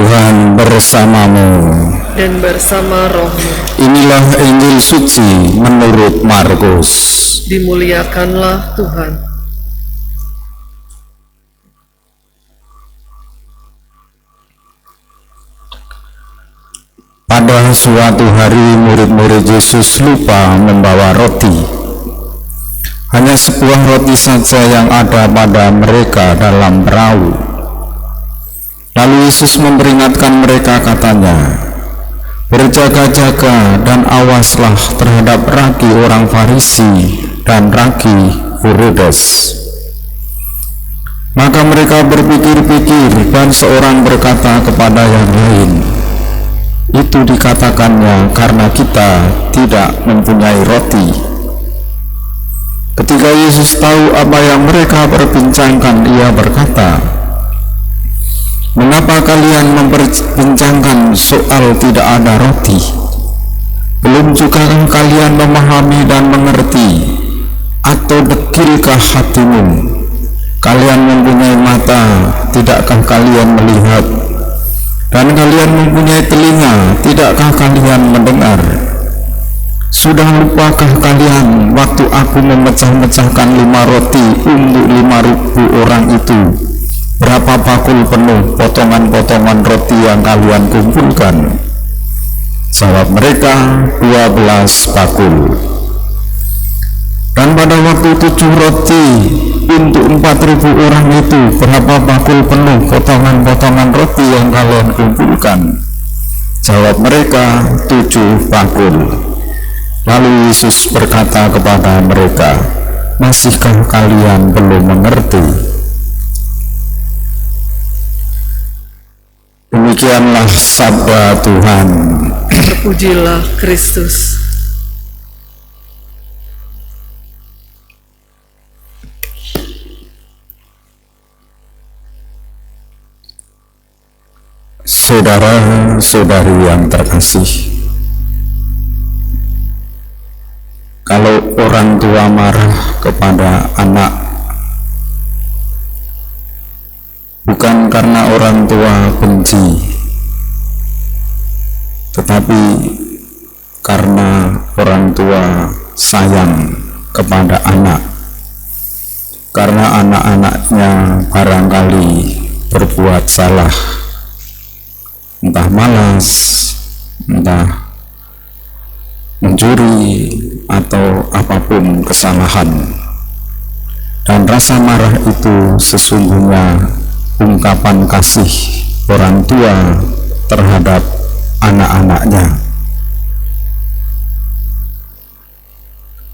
Tuhan bersamamu dan bersama rohmu. Inilah Injil suci menurut Markus. Dimuliakanlah Tuhan. Pada suatu hari murid-murid Yesus lupa membawa roti. Hanya sebuah roti saja yang ada pada mereka dalam perahu. Lalu Yesus memperingatkan mereka, katanya, "Berjaga-jaga dan awaslah terhadap ragi orang Farisi dan ragi Herodes." Maka mereka berpikir-pikir dan seorang berkata kepada yang lain, "Itu dikatakannya karena kita tidak mempunyai roti." Ketika Yesus tahu apa yang mereka perbincangkan, ia berkata, "Mengapa kalian memperbincangkan soal tidak ada roti? Belum juga kalian memahami dan mengerti? Atau dekilkah hatimu? Kalian mempunyai mata, tidakkah kalian melihat? Dan kalian mempunyai telinga, tidakkah kalian mendengar? Sudah lupakah kalian waktu aku memecah-mecahkan 5 roti untuk 5.000 orang itu? Berapa bakul penuh potongan-potongan roti yang kalian kumpulkan?" Jawab mereka, 12 bakul. "Dan pada waktu 7 roti untuk 4.000 orang itu, berapa bakul penuh potongan-potongan roti yang kalian kumpulkan?" Jawab mereka, 7 bakul. Lalu Yesus berkata kepada mereka, "Masihkah kalian belum mengerti?" Demikianlah sabda Tuhan. Terpujilah Kristus. Saudara-saudari yang terkasih, kalau orang tua marah kepada anak, bukan karena orang tua benci, tetapi karena orang tua sayang kepada anak, karena anak-anaknya barangkali berbuat salah, entah malas, entah mencuri, atau apapun kesalahan. Dan rasa marah itu sesungguhnya ungkapan kasih orang tua terhadap anak-anaknya.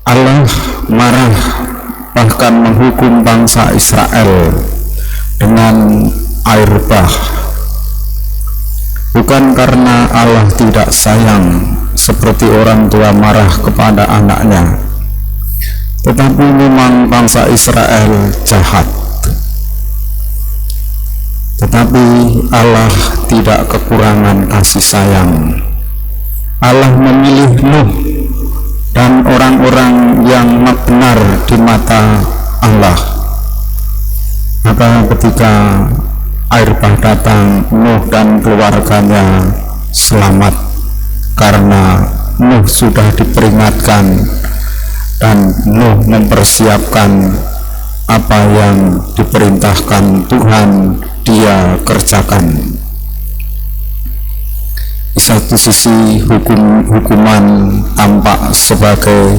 Allah marah, bahkan menghukum bangsa Israel dengan air bah, bukan karena Allah tidak sayang seperti orang tua marah kepada anaknya, tetapi memang bangsa Israel jahat. Tetapi Allah tidak kekurangan kasih sayang. Allah memilih Nuh dan orang-orang yang benar di mata Allah. Maka ketika air bah datang, Nuh dan keluarganya selamat, karena Nuh sudah diperingatkan dan Nuh mempersiapkan apa yang diperintahkan Tuhan dia kerjakan. Di satu sisi hukuman tampak sebagai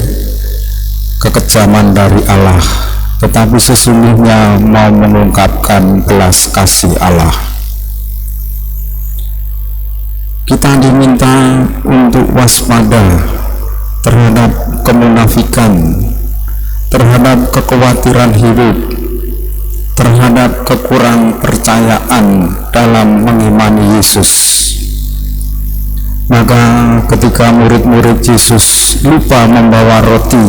kekejaman dari Allah, tetapi sesungguhnya mau mengungkapkan belas kasih Allah. Kita diminta untuk waspada terhadap kemunafikan, terhadap kekhawatiran hidup, terhadap kekurang percayaan dalam mengimani Yesus. Maka ketika murid-murid Yesus lupa membawa roti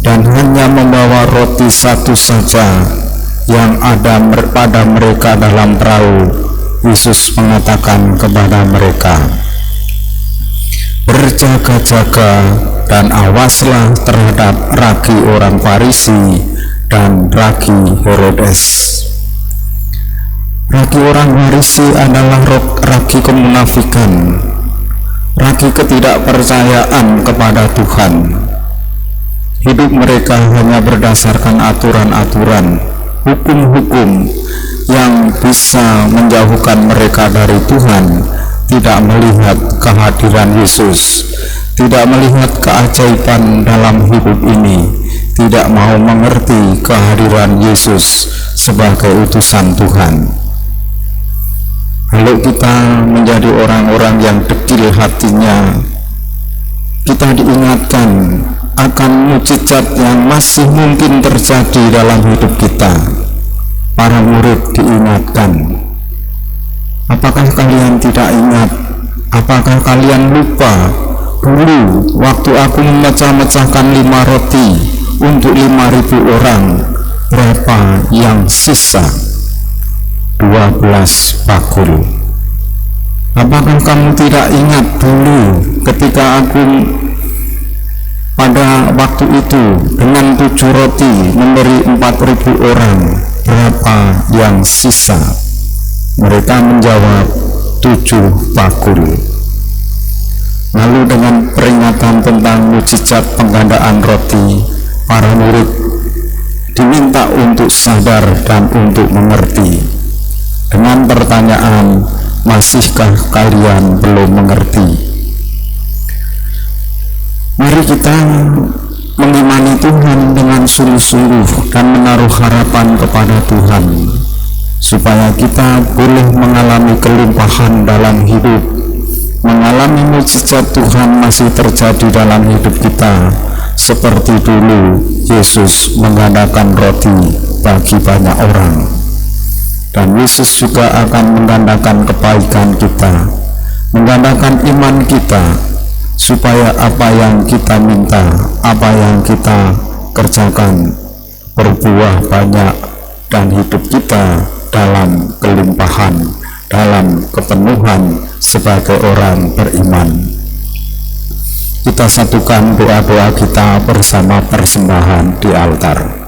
dan hanya membawa roti satu saja yang ada pada mereka dalam perahu, Yesus mengatakan kepada mereka, "Berjaga-jaga dan awaslah terhadap ragi orang Farisi dan ragi Herodes." Ragi orang Farisi adalah ragi kemunafikan, ragi ketidakpercayaan kepada Tuhan. Hidup mereka hanya berdasarkan aturan-aturan, hukum-hukum yang bisa menjauhkan mereka dari Tuhan, tidak melihat kehadiran Yesus, tidak melihat keajaiban dalam hidup ini, tidak mau mengerti kehadiran Yesus sebagai utusan Tuhan. Kalau kita menjadi orang-orang yang dekil hatinya, kita diingatkan akan mukjizat yang masih mungkin terjadi dalam hidup kita. Para murid diingatkan, apakah kalian tidak ingat? Apakah kalian lupa dulu waktu aku memecah-mecahkan 5 roti untuk 5.000 orang, berapa yang sisa? 12 bakul. Apakah kamu tidak ingat dulu ketika aku pada waktu itu dengan 7 roti memberi 4.000 orang, berapa yang sisa? Mereka menjawab 7 bakul. Lalu dengan peringatan tentang mukjizat penggandaan roti, para murid diminta untuk sadar dan untuk mengerti. Dengan pertanyaan, masihkah kalian belum mengerti? Mari kita mengimani Tuhan dengan sungguh-sungguh dan menaruh harapan kepada Tuhan, supaya kita boleh mengalami kelimpahan dalam hidup, mengalami mukjizat Tuhan masih terjadi dalam hidup kita, seperti dulu Yesus menggandakan roti bagi banyak orang. Dan Yesus juga akan menggandakan kebaikan kita, menggandakan iman kita, supaya apa yang kita minta, apa yang kita kerjakan berbuah banyak, dan hidup kita dalam kelimpahan, dalam kepenuhan sebagai orang beriman. Kita satukan doa-doa kita bersama persembahan di altar.